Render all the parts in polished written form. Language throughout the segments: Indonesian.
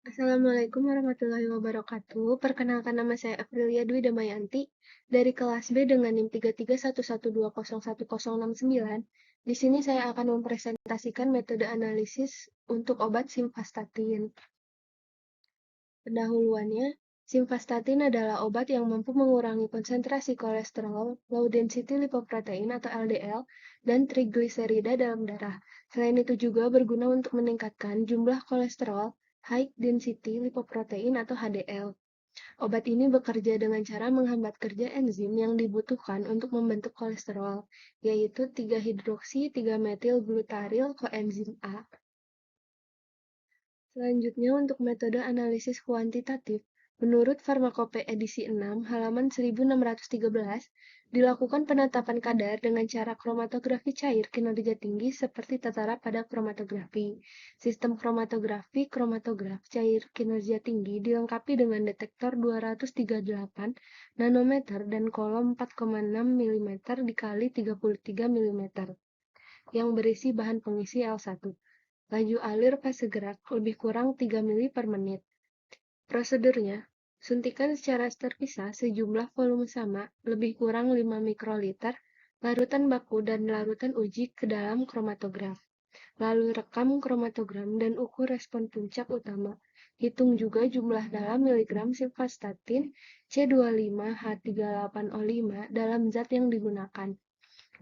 Assalamualaikum warahmatullahi wabarakatuh. Perkenalkan nama saya Aprilia Dwi Damayanti dari kelas B dengan NIM 3311201069. Di sini saya akan mempresentasikan metode analisis untuk obat simvastatin. Pendahuluannya, simvastatin adalah obat yang mampu mengurangi konsentrasi kolesterol, low density lipoprotein atau LDL, dan trigliserida dalam darah. Selain itu juga berguna untuk meningkatkan jumlah kolesterol, high density lipoprotein atau HDL. Obat ini bekerja dengan cara menghambat kerja enzim yang dibutuhkan untuk membentuk kolesterol, yaitu 3-hidroksi 3-metil-glutaryl koenzim A. Selanjutnya untuk metode analisis kuantitatif, menurut Farmakope edisi 6, halaman 1613, dilakukan penetapan kadar dengan cara kromatografi cair kinerja tinggi seperti tertera pada kromatografi. Sistem kromatograf cair kinerja tinggi dilengkapi dengan detektor 238 nanometer dan kolom 4,6 mm dikali 33 mm yang berisi bahan pengisi L1. Laju alir fase gerak lebih kurang 3 mili per menit. Prosedurnya, suntikan secara terpisah sejumlah volume sama, lebih kurang 5 mikroliter, larutan baku dan larutan uji ke dalam kromatograf. Lalu rekam kromatogram dan ukur respon puncak utama. Hitung juga jumlah dalam miligram simvastatin C25H38O5 dalam zat yang digunakan.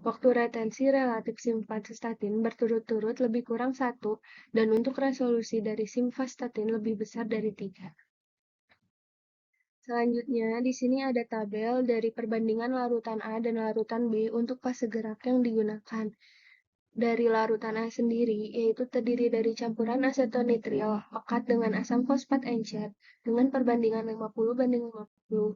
Waktu retensi relatif simvastatin berturut-turut lebih kurang 1, dan untuk resolusi dari simvastatin lebih besar dari 3. Selanjutnya, di sini ada tabel dari perbandingan larutan A dan larutan B untuk fase gerak yang digunakan. Dari larutan A sendiri, yaitu terdiri dari campuran asetonitril pekat dengan asam fosfat encer dengan perbandingan 50:50.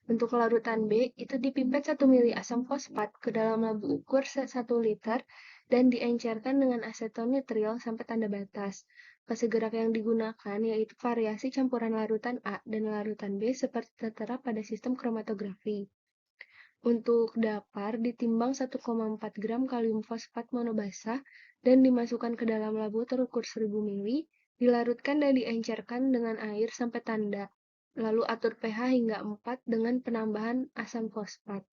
Untuk larutan B, itu dipipet 1 mili asam fosfat ke dalam labu ukur 1 liter dan diencerkan dengan asetonitril sampai tanda batas. Fase gerak yang digunakan yaitu variasi campuran larutan A dan larutan B seperti tertera pada sistem kromatografi. Untuk dapar, ditimbang 1,4 gram kalium fosfat monobasah dan dimasukkan ke dalam labu terukur 1000 mili, dilarutkan dan diencerkan dengan air sampai tanda. Lalu atur pH hingga 4 dengan penambahan asam fosfat.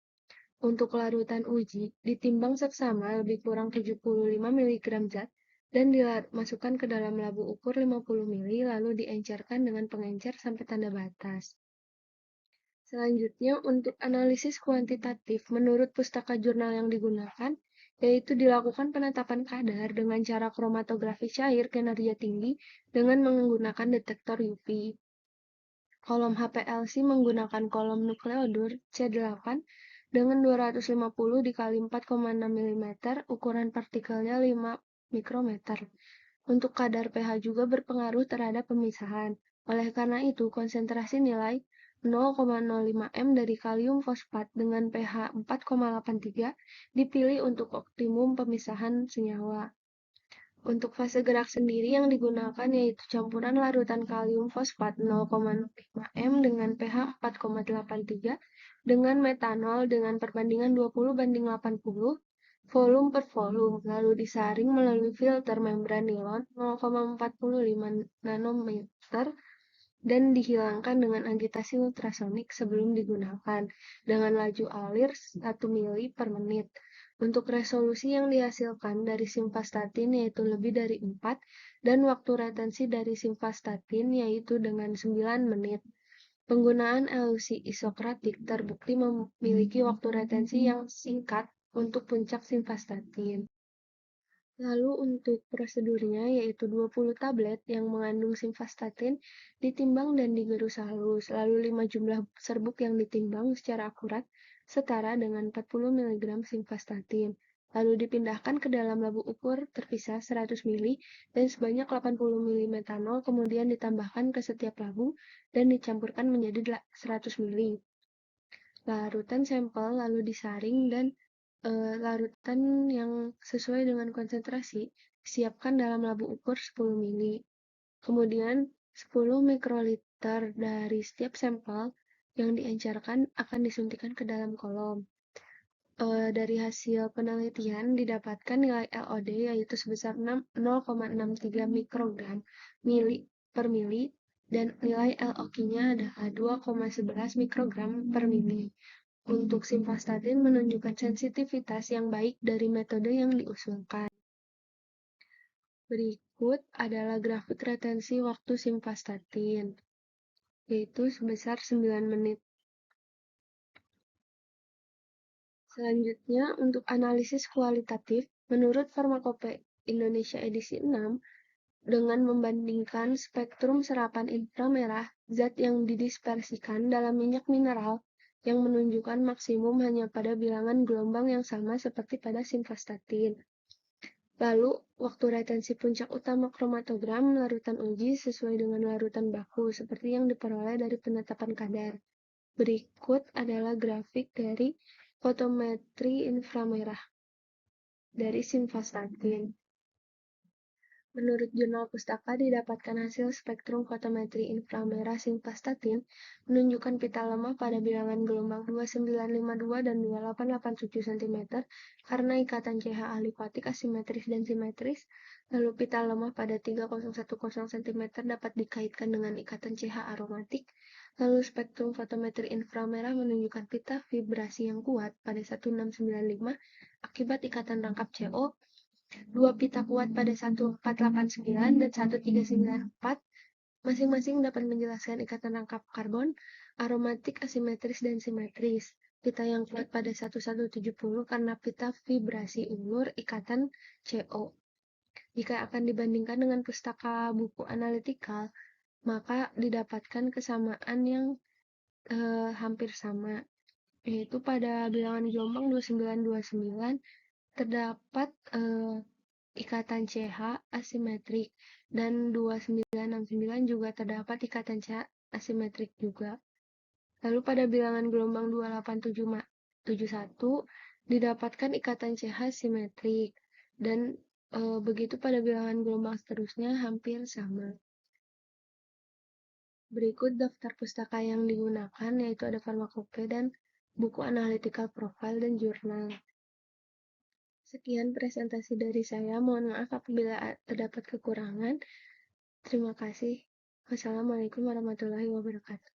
Untuk larutan uji, ditimbang seksama lebih kurang 75 mg zat dan dimasukkan ke dalam labu ukur 50 mili lalu diencerkan dengan pengencer sampai tanda batas. Selanjutnya, untuk analisis kuantitatif menurut pustaka jurnal yang digunakan, yaitu dilakukan penetapan kadar dengan cara kromatografi cair kinerja tinggi dengan menggunakan detektor UV. Kolom HPLC menggunakan kolom nukleodur C8 dengan 250 dikali 4,6 mm, ukuran partikelnya 5 mikrometer. Untuk kadar pH juga berpengaruh terhadap pemisahan. Oleh karena itu, konsentrasi nilai 0,05 m dari kalium fosfat dengan pH 4,83 dipilih untuk optimum pemisahan senyawa. Untuk fase gerak sendiri yang digunakan yaitu campuran larutan kalium fosfat 0,05 m dengan pH 4,83 dengan metanol dengan perbandingan 20:80, volume per volume, lalu disaring melalui filter membran nilon 0,45 nanometer dan dihilangkan dengan agitasi ultrasonik sebelum digunakan dengan laju alir 1 mili per menit. Untuk resolusi yang dihasilkan dari simvastatin yaitu lebih dari 4 dan waktu retensi dari simvastatin yaitu dengan 9 menit. Penggunaan elusi isokratik terbukti memiliki waktu retensi yang singkat untuk puncak simvastatin. Lalu untuk prosedurnya yaitu 20 tablet yang mengandung simvastatin ditimbang dan digerus halus, lalu 5 jumlah serbuk yang ditimbang secara akurat setara dengan 40 mg simvastatin. Lalu dipindahkan ke dalam labu ukur terpisah 100 mili dan sebanyak 80 mili metanol kemudian ditambahkan ke setiap labu dan dicampurkan menjadi 100 mili. Larutan sampel lalu disaring dan larutan yang sesuai dengan konsentrasi disiapkan dalam labu ukur 10 mili. Kemudian 10 mikroliter dari setiap sampel yang diencerkan akan disuntikan ke dalam kolom. Dari hasil penelitian didapatkan nilai LOD yaitu sebesar 0,63 mikrogram mili per mili dan nilai LOQ-nya adalah 2,11 mikrogram per mili. Untuk simvastatin menunjukkan sensitivitas yang baik dari metode yang diusulkan. Berikut adalah grafik retensi waktu simvastatin, yaitu sebesar 9 menit. Selanjutnya, untuk analisis kualitatif, menurut Farmakope Indonesia edisi 6, dengan membandingkan spektrum serapan inframerah, zat yang didispersikan dalam minyak mineral yang menunjukkan maksimum hanya pada bilangan gelombang yang sama seperti pada simvastatin. Lalu, waktu retensi puncak utama kromatogram larutan uji sesuai dengan larutan baku, seperti yang diperoleh dari penetapan kadar. Berikut adalah grafik dari fotometri inframerah dari simvastatin. Menurut Jurnal Pustaka, didapatkan hasil spektrum fotometri inframerah simvastatin menunjukkan pita lemah pada bilangan gelombang 2952 dan 2887 cm karena ikatan CH alifatik asimetris dan simetris, lalu pita lemah pada 3010 cm dapat dikaitkan dengan ikatan CH aromatik, lalu spektrum fotometri inframerah menunjukkan pita vibrasi yang kuat pada 1695 akibat ikatan rangkap CO, dua pita kuat pada 1489 dan 1394 masing-masing dapat menjelaskan ikatan rangkap karbon, aromatik, asimetris, dan simetris. Pita yang kuat pada 1170 karena pita vibrasi ulur ikatan CO. Jika akan dibandingkan dengan pustaka buku analitikal, maka didapatkan kesamaan yang hampir sama, yaitu pada bilangan gelombang 2929 terdapat ikatan CH asimetrik dan 2969 juga terdapat ikatan CH asimetrik juga. Lalu pada bilangan gelombang 2871 didapatkan ikatan CH simetrik dan begitu pada bilangan gelombang seterusnya hampir sama. Berikut daftar pustaka yang digunakan, yaitu ada Farmakope dan buku analytical profile dan jurnal. Sekian presentasi dari saya. Mohon maaf apabila terdapat kekurangan. Terima kasih. Wassalamualaikum warahmatullahi wabarakatuh.